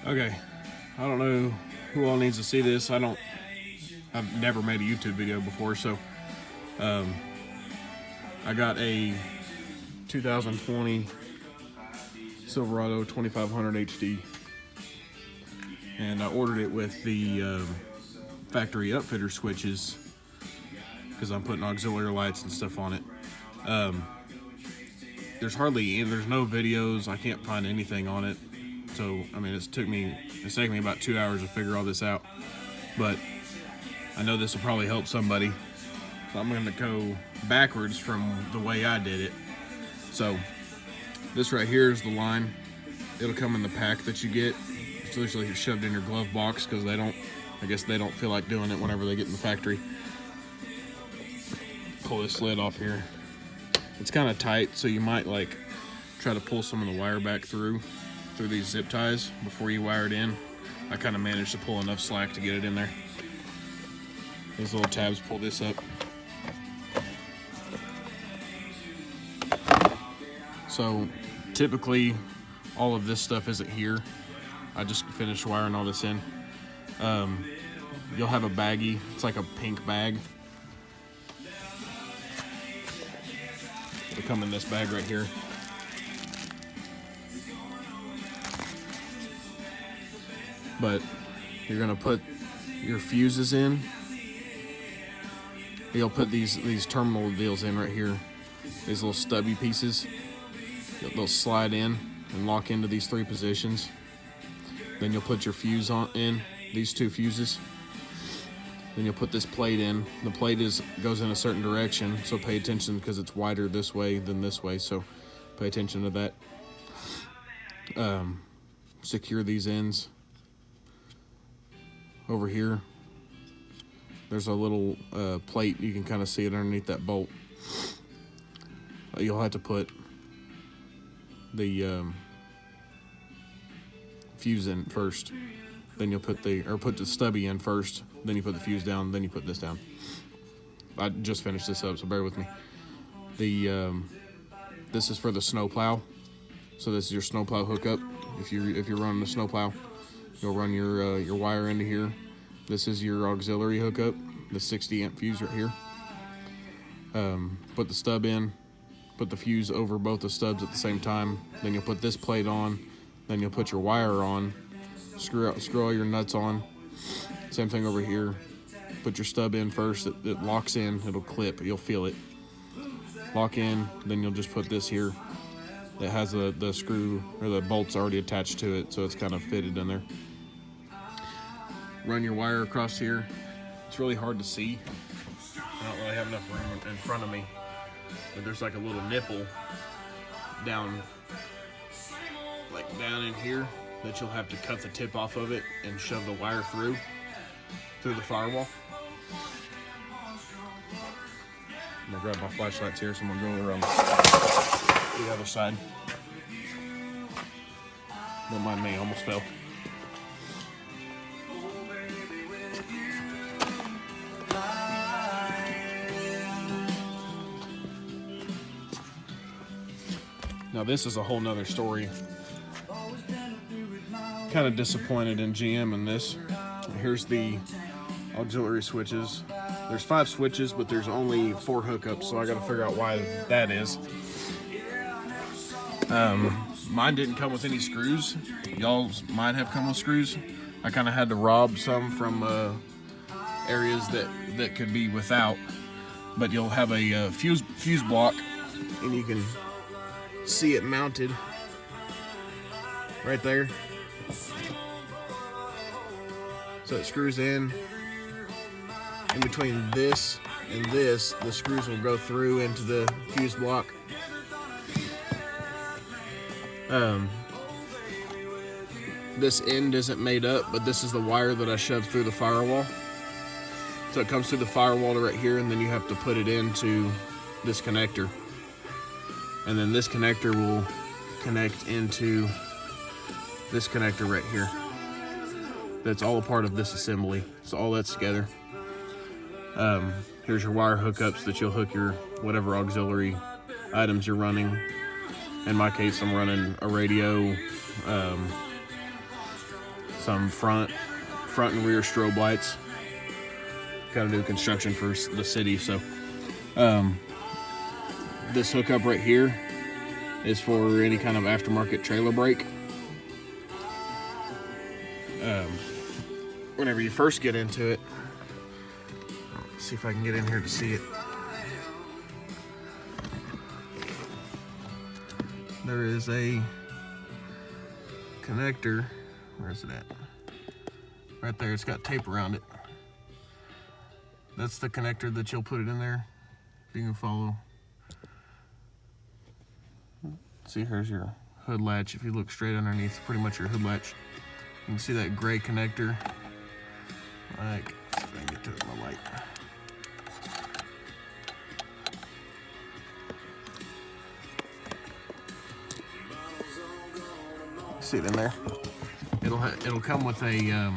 Okay, I don't know who all needs to see this. I've never made a YouTube video before, so I got a 2020 Silverado 2500 HD, and I ordered it with the factory Upfitter switches because I'm putting auxiliary lights and stuff on it. There's no videos. I can't find anything on it. So, I mean, it's taken me about 2 hours to figure all this out. But I know this will probably help somebody. So I'm going to go backwards from the way I did it. So, this right here is the line. It'll come in the pack that you get. It's usually shoved in your glove box because I guess they don't feel like doing it whenever they get in the factory. Pull this lid off here. It's kind of tight, so you might like try to pull some of the wire back through these zip ties before you wire it in. I kind of managed to pull enough slack to get it in there. These little tabs pull this up. So typically all of this stuff isn't here. I just finished wiring all this in. You'll have a baggie. It's like a pink bag. It'll come in this bag right here. But you're gonna put your fuses in. You'll put these terminal deals in right here. These little stubby pieces. They'll slide in and lock into these three positions. Then you'll put your fuse in, these two fuses. Then you'll put this plate in. The plate goes in a certain direction, so pay attention because it's wider this way than this way, so pay attention to that. Secure these ends. Over here, there's a little plate. You can kind of see it underneath that bolt. You'll have to put the fuse in first. Then you'll put the stubby in first. Then you put the fuse down. Then you put this down. I just finished this up, so bear with me. This is for the snowplow. So this is your snowplow hookup. If you're running a snowplow, you'll run your wire into here. This is your auxiliary hookup, the 60 amp fuse right here. Put the stub in, put the fuse over both the stubs at the same time. Then you'll put this plate on. Then you'll put your wire on. Screw all your nuts on. Same thing over here. Put your stub in first. It locks in. It'll clip. You'll feel it. Lock in. Then you'll just put this here. That has the screw or the bolts already attached to it, so it's kind of fitted in there. Run your wire across here. It's really hard to see. I don't really have enough room in front of me, but there's like a little nipple down in here that you'll have to cut the tip off of it and shove the wire through the firewall. I'm gonna grab my flashlights here, so I'm gonna go around the other side. Don't mind me, I almost fell. Now this is a whole nother story. Kind of disappointed in GM in this. Here's the auxiliary switches. There's 5 switches, but there's only 4 hookups, so I gotta figure out why that is. Mine didn't come with any screws. Y'all's might have come with screws. I kind of had to rob some from areas that could be without. But you'll have a fuse block, and you can see it mounted right there. So it screws in between this and this. The screws will go through into the fuse block. This end isn't made up, but this is the wire that I shoved through the firewall. So it comes through the firewall to right here, and then you have to put it into this connector. And then this connector will connect into this connector right here. That's all a part of this assembly. So all that's together. Here's your wire hookups that you'll hook your whatever auxiliary items you're running. In my case, I'm running a radio, some front and rear strobe lights. Kind of do construction for the city, so this hookup right here is for any kind of aftermarket trailer brake. Whenever you first get into it, let's see if I can get in here to see it. There is a connector. Where is it at? Right there. It's got tape around it. That's the connector that you'll put it in there. If you can follow. See, here's your hood latch. If you look straight underneath, pretty much your hood latch. You can see that gray connector. Like, let's see if I can get to it in the light. See it in there? It'll come with a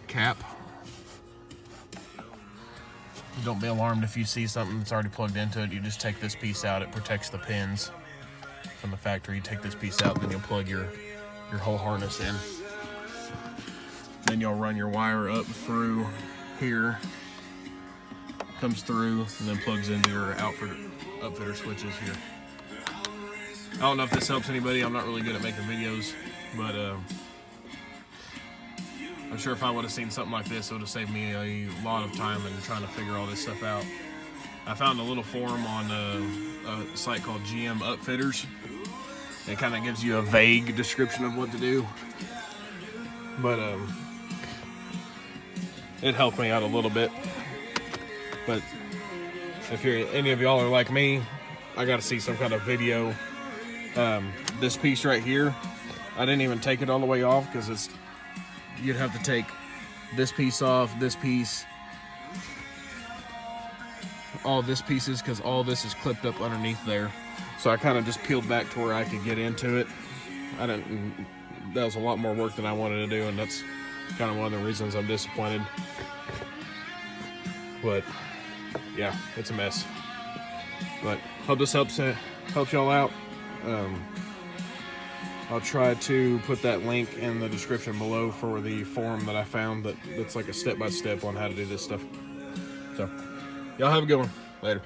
cap. Don't be alarmed if you see something that's already plugged into it. You just take this piece out. It protects the pins from the factory. You take this piece out, then you'll plug your whole harness in. Then you'll run your wire up through here, comes through, and then plugs into your upfitter switches here. I don't know if this helps anybody. I'm not really good at making videos, but I'm sure if I would have seen something like this, it would have saved me a lot of time in trying to figure all this stuff out. I found a little forum on a site called GM Upfitters. It kind of gives you a vague description of what to do, but it helped me out a little bit. But if any of y'all are like me, I got to see some kind of video. This piece right here, I didn't even take it all the way off because you'd have to take this piece off, this piece, all this pieces, because all this is clipped up underneath there. So I kind of just peeled back to where I could get into it. That was a lot more work than I wanted to do, and that's kind of one of the reasons I'm disappointed. But yeah, it's a mess. But hope this helps y'all out. I'll try to put that link in the description below for the forum that I found that's like a step-by-step on how to do this stuff. So y'all have a good one. Later.